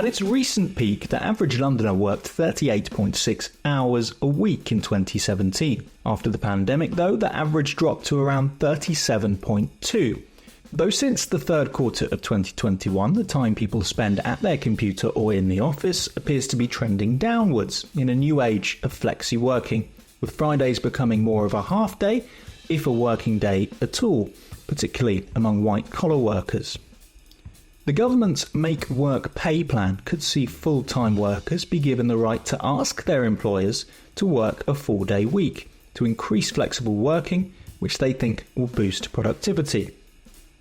At its recent peak, the average Londoner worked 38.6 hours a week in 2017. After the pandemic, though, the average dropped to around 37.2. Though since the third quarter of 2021, the time people spend at their computer or in the office appears to be trending downwards in a new age of flexi working, with Fridays becoming more of a half day, if a working day at all, particularly among white-collar workers. The government's Make Work Pay plan could see full-time workers be given the right to ask their employers to work a 4-day week to increase flexible working, which they think will boost productivity.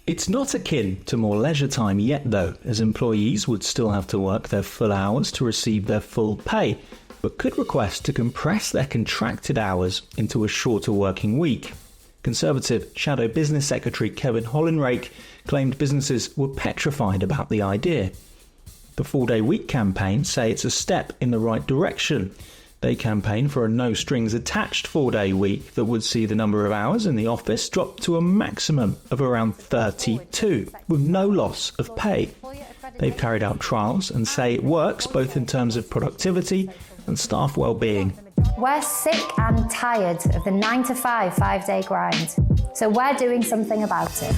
It's not akin to more leisure time yet though, as employees would still have to work their full hours to receive their full pay, but could request to compress their contracted hours into a shorter working week. Conservative Shadow Business Secretary Kevin Hollinrake claimed businesses were petrified about the idea. The 4-day week campaign say it's a step in the right direction. They campaign for a no-strings-attached 4-day week that would see the number of hours in the office drop to a maximum of around 32, with no loss of pay. They've carried out trials and say it works both in terms of productivity and staff well-being. We're sick and tired of the 9-to-5 5-day grind, so we're doing something about it.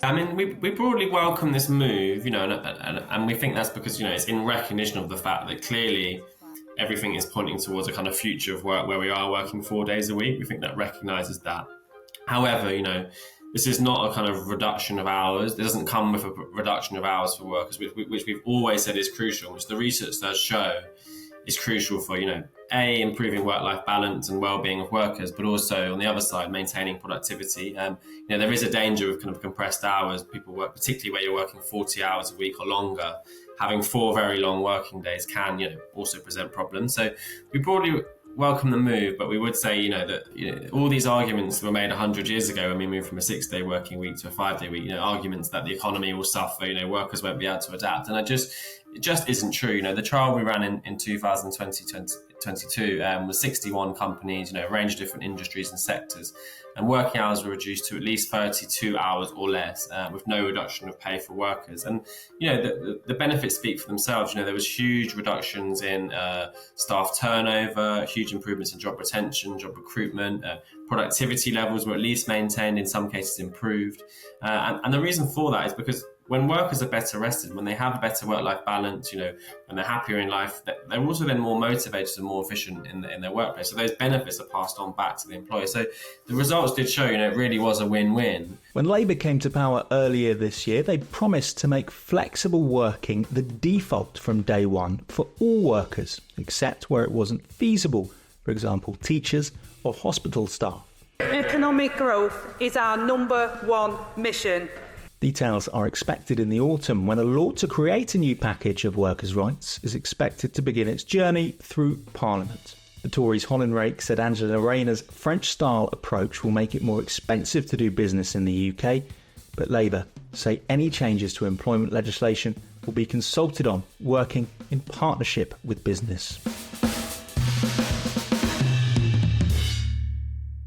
I mean, we broadly welcome this move, and we think that's because, it's in recognition of the fact that clearly everything is pointing towards a kind of future of work where we are working 4 days a week. We think that recognises that. However, this is not a kind of reduction of hours. It doesn't come with a reduction of hours for workers, which we've always said is crucial, which the research does show is crucial for, improving work-life balance and well-being of workers, but also on the other side, maintaining productivity. There is a danger of kind of compressed hours. People work, particularly where you're working 40 hours a week or longer. Having 4 very long working days can, also present problems. So we broadly welcome the move, but we would say, that all these arguments were made 100 years ago when we moved from a 6-day working week to a 5-day week. Arguments that the economy will suffer, workers won't be able to adapt, and it just isn't true. The trial we ran in 2022 was 61 companies, a range of different industries and sectors, and working hours were reduced to at least 32 hours or less, with no reduction of pay for workers. And the benefits speak for themselves. There was huge reductions in staff turnover, huge improvements in job retention, job recruitment. Productivity levels were at least maintained, in some cases improved. And the reason for that is because when workers are better rested, when they have a better work-life balance, when they're happier in life, they're also then more motivated and more efficient in their workplace. So those benefits are passed on back to the employer. So the results did show, it really was a win-win. When Labour came to power earlier this year, they promised to make flexible working the default from day one for all workers, except where it wasn't feasible, for example, teachers or hospital staff. Economic growth is our number one mission. Details are expected in the autumn, when a law to create a new package of workers' rights is expected to begin its journey through Parliament. The Tories' Hollinrake said Angela Rayner's French-style approach will make it more expensive to do business in the UK, but Labour say any changes to employment legislation will be consulted on, working in partnership with business.